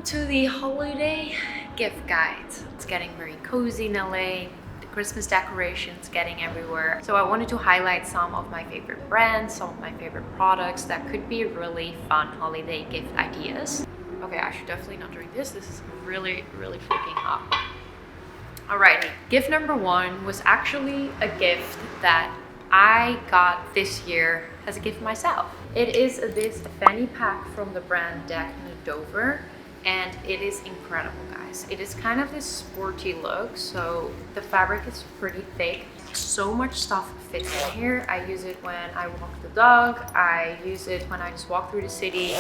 to the holiday gift guide. It's getting very cozy in LA. The Christmas decorations getting everywhere. So I wanted to highlight some of my favorite brands, some of my favorite products that could be really fun holiday gift ideas. Okay, I should definitely not drink this. This is really, really freaking hot. Alrighty, gift number one was actually a gift that I got this year as a gift myself. It is this fanny pack from the brand Deck Dover, and it is incredible, guys. It is kind of this sporty look, so the fabric is pretty thick. So much stuff fits in here. I use it when I walk the dog. I use it when I just walk through the city.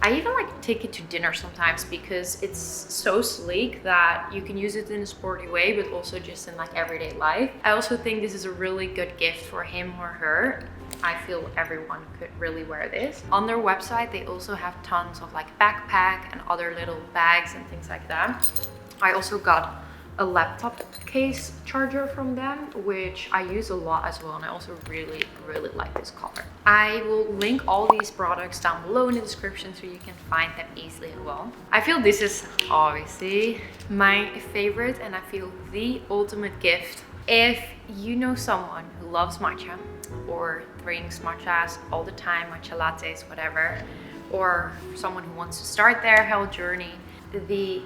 I even like take it to dinner sometimes because it's so sleek that you can use it in a sporty way, but also just in like everyday life. I also think this is a really good gift for him or her. I feel everyone could really wear this. On their website, they also have tons of like backpack and other little bags and things like that. I also got a laptop case charger from them, which I use a lot as well, and I also really, really like this color. I will link all these products down below in the description so you can find them easily as well. I feel this is obviously my favorite, and I feel the ultimate gift. If you know someone who loves matcha or drinks matchas all the time, matcha lattes, whatever, or someone who wants to start their health journey, the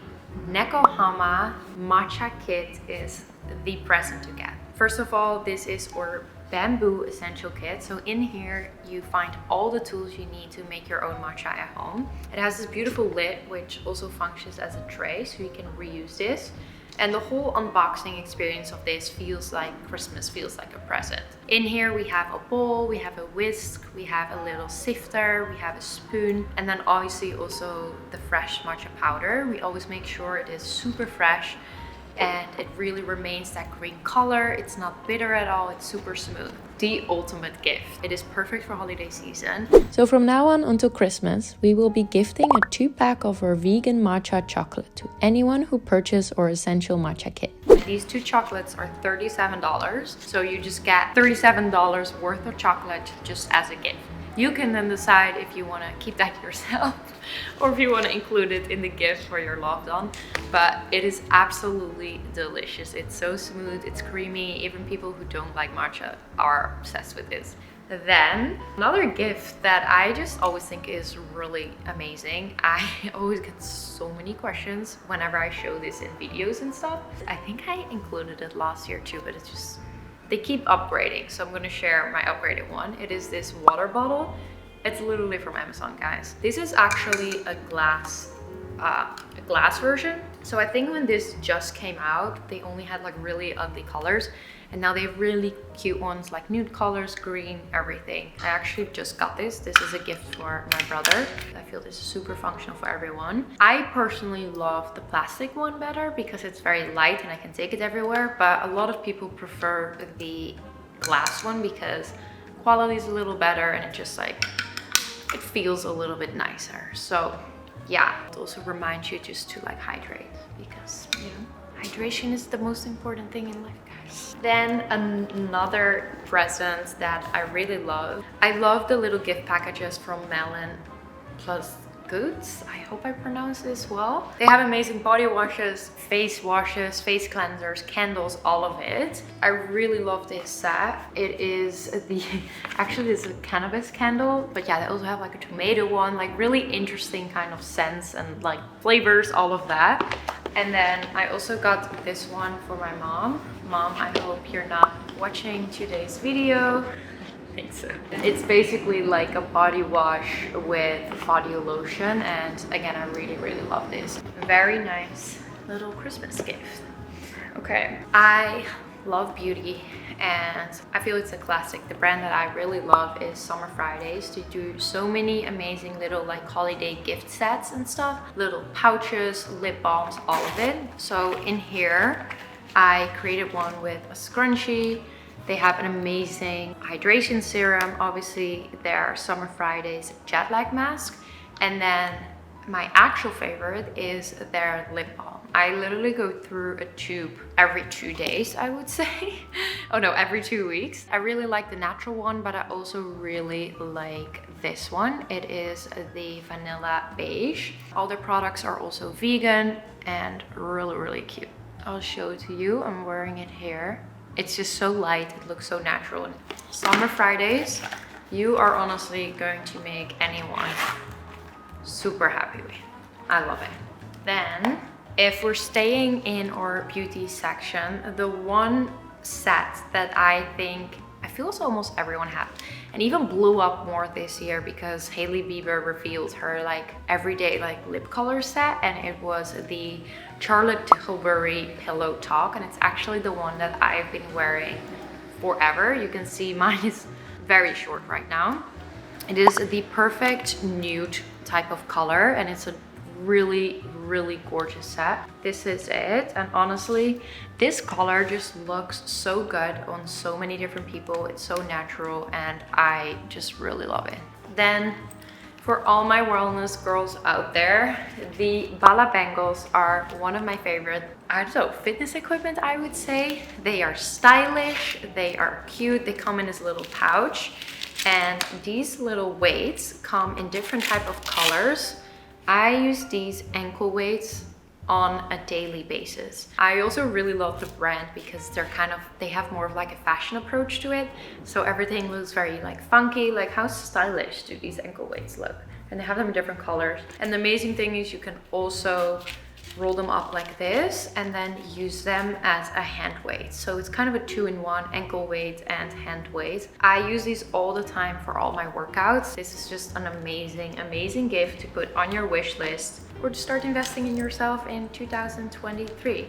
Nekohama matcha kit is the present to get. First of all, this is our bamboo essential kit. So in here you find all the tools you need to make your own matcha at home. It has this beautiful lid which also functions as a tray, so you can reuse this. And the whole unboxing experience of this feels like Christmas, feels like a present. In here we have a bowl, we have a whisk, we have a little sifter, we have a spoon, and then obviously also the fresh matcha powder. We always make sure it is super fresh and it really remains that green color. It's not bitter at all, it's super smooth. The ultimate gift. It is perfect for holiday season. So from now on until Christmas, we will be gifting a 2-pack of our vegan matcha chocolate to anyone who purchases our essential matcha kit. These 2 chocolates are $37, so you just get $37 worth of chocolate just as a gift. You can then decide if you want to keep that yourself or if you want to include it in the gift for your loved one. But it is absolutely delicious. It's so smooth, it's creamy. Even people who don't like matcha are obsessed with this. Then another gift that I just always think is really amazing. I always get so many questions whenever I show this in videos and stuff. I think I included it last year too, but it's just, they keep upgrading, so I'm going to share my upgraded one. It is this water bottle. It's literally from Amazon, guys. This is actually a glass version. So I think when this just came out, they only had like really ugly colors, and now they have really cute ones like nude colors, green, everything. I actually just got this. This is a gift for my brother. I feel this is super functional for everyone. I personally love the plastic one better because it's very light and I can take it everywhere, but a lot of people prefer the glass one because quality is a little better and it just like, it feels a little bit nicer. So yeah, it also reminds you just to like hydrate because, you know, hydration is the most important thing in life, guys. Then another present that I really love. I love the little gift packages from Melon Plus Goods. I hope I pronounce this well. They have amazing body washes, face cleansers, candles, all of it. I really love this set. It is actually it's a cannabis candle, but yeah, they also have like a tomato one, like really interesting kind of scents and like flavors, all of that. And then I also got this one for my mom. Mom, I hope you're not watching today's video. I think so. It's basically like a body wash with body lotion, and again, I really, really love this. Very nice little Christmas gift. Okay, I love beauty and I feel it's a classic. The brand that I really love is Summer Fridays. They do so many amazing little like holiday gift sets and stuff, little pouches, lip balms, all of it. So in here I created one with a scrunchie. They have an amazing hydration serum, obviously their Summer Fridays jet lag mask, and then my actual favorite is their lip balm. I literally go through a tube every 2 days, I would say. Oh no, every 2 weeks. I really like the natural one, but I also really like this one. It is the vanilla beige. All their products are also vegan and really, really cute. I'll show it to you. I'm wearing it here. It's just so light, it looks so natural. Summer Fridays, you are honestly going to make anyone super happy with. I love it. Then, if we're staying in our beauty section, the one set that I feel so almost everyone had, and even blew up more this year because Hailey Bieber revealed her like everyday like lip color set, and it was the Charlotte Tilbury Pillow Talk, and it's actually the one that I've been wearing forever. You can see mine is very short right now. It is the perfect nude type of color, and it's a really, really gorgeous set. This is it, and honestly, this color just looks so good on so many different people. It's so natural, and I just really love it. Then, for all my wellness girls out there, the Bala bangles are one of my favorite, I don't know, fitness equipment, I would say. They are stylish, they are cute, they come in this little pouch, and these little weights come in different type of colors. I use these ankle weights on a daily basis. I also really love the brand because they have more of like a fashion approach to it. So everything looks very like funky, like how stylish do these ankle weights look? And they have them in different colors. And the amazing thing is you can also roll them up like this and then use them as a hand weight. So it's kind of a 2-in-1, ankle weight and hand weight. I use these all the time for all my workouts. This is just an amazing, amazing gift to put on your wish list or to start investing in yourself in 2023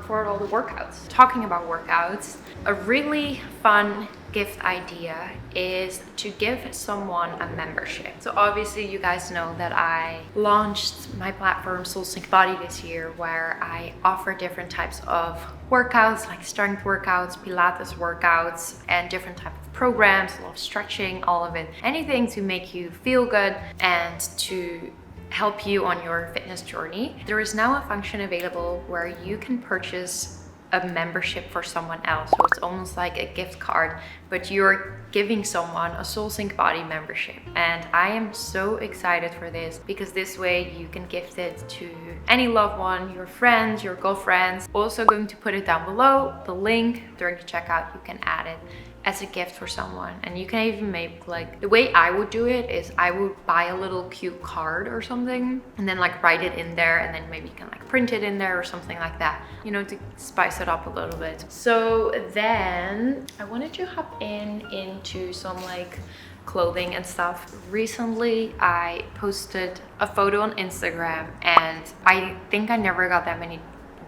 for all the workouts. Talking about workouts, a really fun gift idea is to give someone a membership. So obviously you guys know that I launched my platform Soul Sync Body this year, where I offer different types of workouts like strength workouts, Pilates workouts, and different types of programs, a lot of stretching, all of it. Anything to make you feel good and to help you on your fitness journey. There is now a function available where you can purchase a membership for someone else. So it's almost like a gift card, but you're giving someone a Soul Sync Body membership. And I am so excited for this because this way you can gift it to any loved one, your friends, your girlfriends. Also going to put it down below, the link during the checkout, you can add it as a gift for someone. And you can even make like, the way I would do it is I would buy a little cute card or something and then like write it in there, and then maybe you can like print it in there or something like that, you know, to spice it up a little bit. So then I wanted to hop into some like clothing and stuff. Recently I posted a photo on Instagram, and I think I never got that many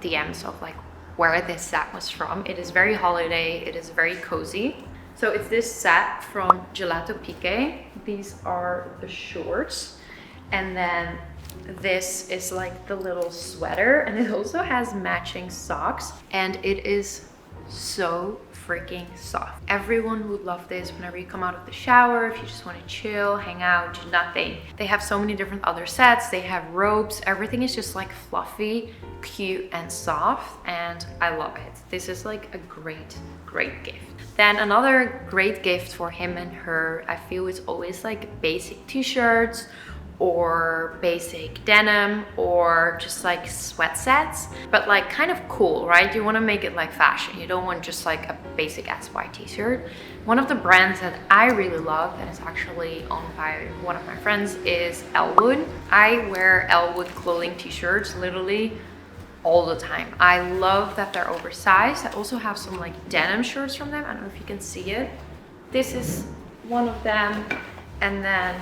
DMs of like where this set was from. It is very holiday, it is very cozy. So it's this set from Gelato Pique. These are the shorts, and then this is like the little sweater, and it also has matching socks, and it is so freaking soft. Everyone would love this whenever you come out of the shower, if you just want to chill, hang out, do nothing. They have so many different other sets. They have robes. Everything is just like fluffy, cute, and soft, and I love it. This is like a great, great gift. Then another great gift for him and her, I feel, is always like basic t-shirts or basic denim or just like sweat sets, but like kind of cool, right? You want to make it like fashion. You don't want just like a basic ass white t-shirt. One of the brands that I really love, and it's actually owned by one of my friends, is Elwood. I wear Elwood clothing t-shirts literally all the time. I love that they're oversized. I also have some like denim shirts from them. I don't know if you can see it. This is one of them, and then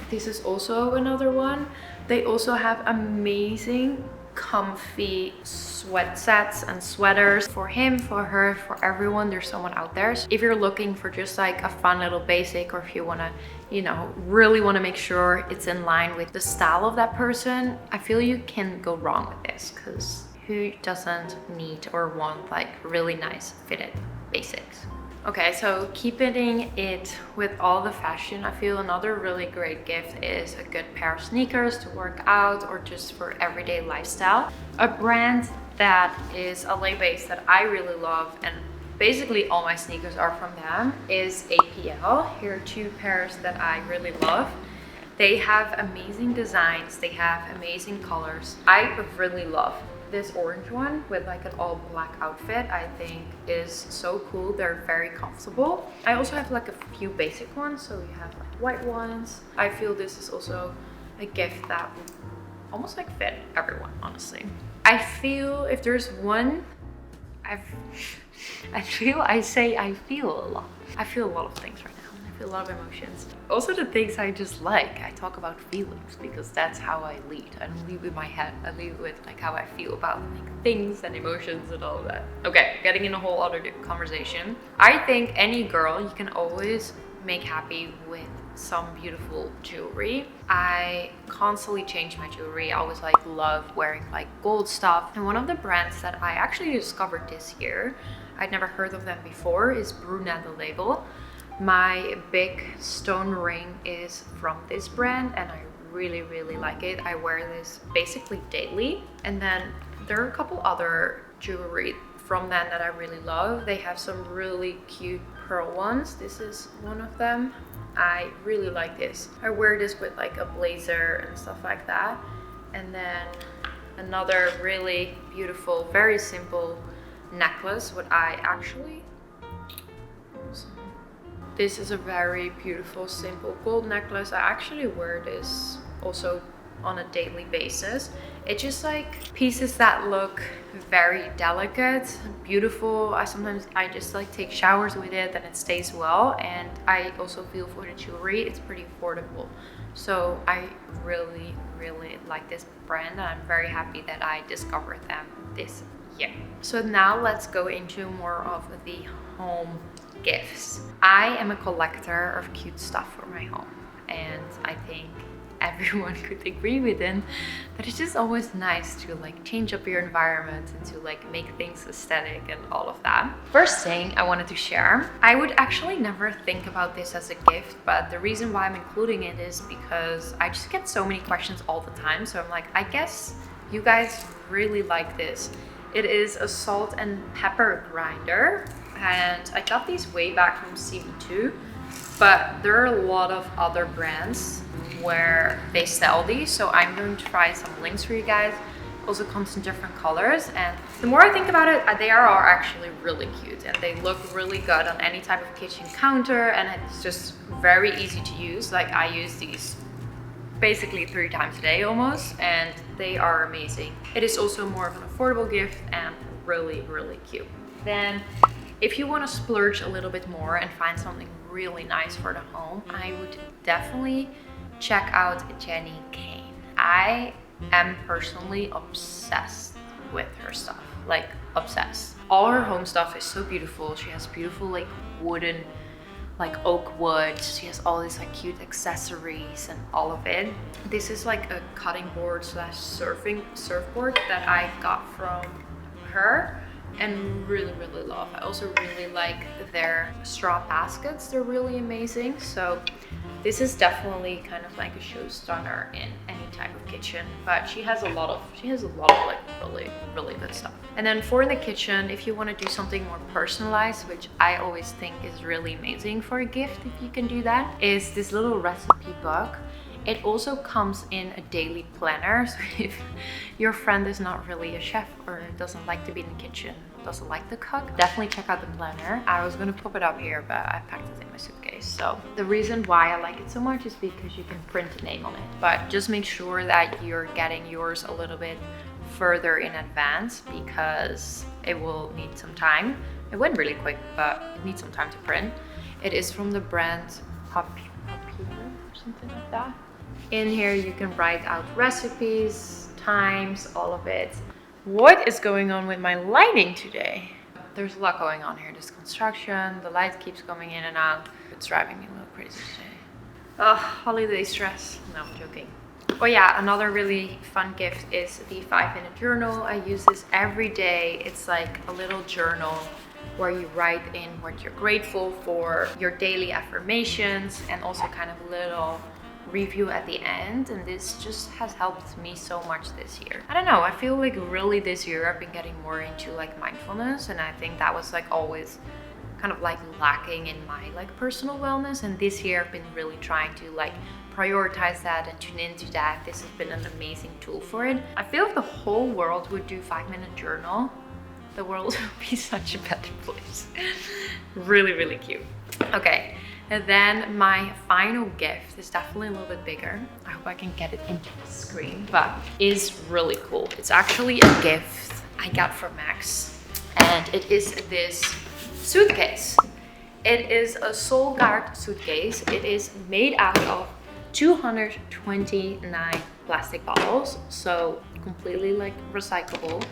this is also another one. They also have amazing comfy sweat sets and sweaters for him, for her, for everyone. There's someone out there. So if you're looking for just like a fun little basic, or if you want to, you know, really want to make sure it's in line with the style of that person, I feel you can go wrong with this, because who doesn't need or want like really nice fitted basics? Okay, so keeping it with all the fashion, I feel another really great gift is a good pair of sneakers to work out or just for everyday lifestyle. A brand that is LA based that I really love, and basically all my sneakers are from them, is APL. Here are two pairs that I really love. They have amazing designs, they have amazing colors. I really love this orange one with like an all black outfit. I think is so cool. They're very comfortable. I also have like a few basic ones, so we have like white ones. I feel this is also a gift that would almost like fit everyone, honestly. I feel if there's one, I feel a lot. I feel a lot of things right now. I feel a lot of emotions. Also the things I just like. I talk about feelings because that's how I lead. I don't lead with my head. I lead with like how I feel about like things and emotions and all of that. Okay, getting in a whole other conversation. I think any girl you can always make happy with some beautiful jewelry. I constantly change my jewelry. I always like love wearing like gold stuff. And one of the brands that I actually discovered this year, I'd never heard of them before, is Brunette the label. My big stone ring is from this brand and I really like it. I wear this basically daily. And then there are a couple other jewelry from them that I really love. They have some really cute pearl ones. This is one of them. I really like this. I wear this with like a blazer and stuff like that. And then another really beautiful, very simple necklace, what I actually... This is a very beautiful, simple gold necklace. I actually wear this also on a daily basis. It's just like pieces that look very delicate, beautiful. I just like take showers with it and it stays well. And I also feel for the jewelry, it's pretty affordable. So I really like this brand and I'm very happy that I discovered them this year. So now let's go into more of the home gifts. I am a collector of cute stuff for my home, and I think everyone could agree with it that it's just always nice to like change up your environment and to like make things aesthetic and all of that. First thing I wanted to share, I would actually never think about this as a gift, but the reason why I'm including it is because I just get so many questions all the time. So I'm like, I guess you guys really like this. It is a salt and pepper grinder, and I got these way back from CB2, but there are a lot of other brands where they sell these, so I'm going to try some links for you guys. Also comes in different colors, and the more I think about it, they are actually really cute and they look really good on any type of kitchen counter, and it's just very easy to use. Like I use these basically 3 times a day almost, and they are amazing. It is also more of an affordable gift and really cute. Then if you want to splurge a little bit more and find something really nice for the home, I would definitely check out Jenny Kane. I am personally obsessed with her stuff, like obsessed. All her home stuff is so beautiful. She has beautiful like wooden, like oak wood. She has all these like cute accessories and all of it. This is like a cutting board slash surfboard that I got from her and really love. I also really like their straw baskets. They're really amazing. So this is definitely kind of like a showstopper in any type of kitchen, but she has a lot of like really good stuff. And then for in the kitchen, if you want to do something more personalized, which I always think is really amazing for a gift if you can do that, is this little recipe book. It also comes in a daily planner, so if your friend is not really a chef or doesn't like to be in the kitchen, doesn't like to cook, definitely check out the planner. I was gonna pop it up here, but I packed it in my suitcase. So the reason why I like it so much is because you can print a name on it, but just make sure that you're getting yours a little bit further in advance because it will need some time. It went really quick, but it needs some time to print. It is from the brand Popular or something like that. In here you can write out recipes, times, all of it. What is going on with my lighting today? There's a lot going on here. This construction, the light keeps coming in and out. It's driving me a little crazy today. Oh, holiday stress. No, I'm joking. Oh yeah, another really fun gift is the 5-minute journal. I use this every day. It's like a little journal where you write in what you're grateful for, your daily affirmations, and also kind of a little review at the end. And this just has helped me so much this year. I don't know, I feel like really this year I've been getting more into like mindfulness, and I think that was like always kind of like lacking in my like personal wellness, and this year I've been really trying to like prioritize that and tune into that. This has been an amazing tool for it. I feel if the whole world would do 5-minute journal, the world would be such a better place. Really, really cute. Okay, and then my final gift is definitely a little bit bigger. I hope I can get it into the screen, but is really cool. It's actually a gift I got from Max, and it is this suitcase. It is a Soul Guard suitcase. It is made out of 229 plastic bottles, so completely like recyclable.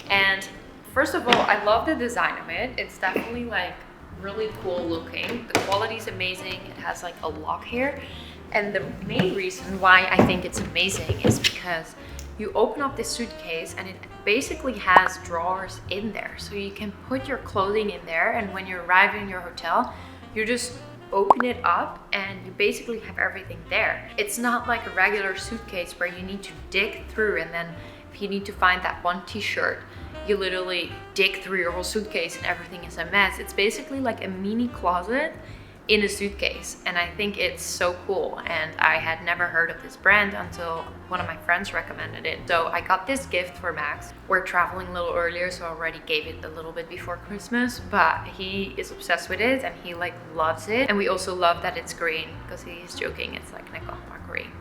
And first of all, I love the design of it. It's definitely like really cool looking. The quality is amazing. It has like a lock here. And the main reason why I think it's amazing is because you open up this suitcase and it basically has drawers in there. So you can put your clothing in there, and when you arrive in your hotel, you just open it up and you basically have everything there. It's not like a regular suitcase where you need to dig through, and then if you need to find that one t-shirt, you literally dig through your whole suitcase and everything is a mess. It's basically like a mini closet in a suitcase, and I think it's so cool. And I had never heard of this brand until one of my friends recommended it. So I got this gift for Max. We're traveling a little earlier, so I already gave it a little bit before Christmas, but he is obsessed with it and he like loves it. And we also love that it's green, because he's joking, it's like Nickelback green.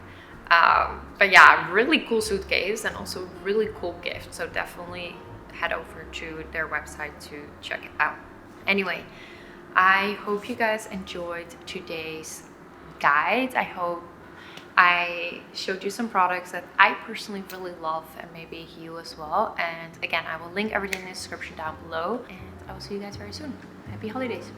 But yeah, really cool suitcase and also really cool gift. So definitely head over to their website to check it out. Anyway, I hope you guys enjoyed today's guide. I hope I showed you some products that I personally really love, and maybe you as well. And again, I will link everything in the description down below, and I will see you guys very soon. Happy holidays.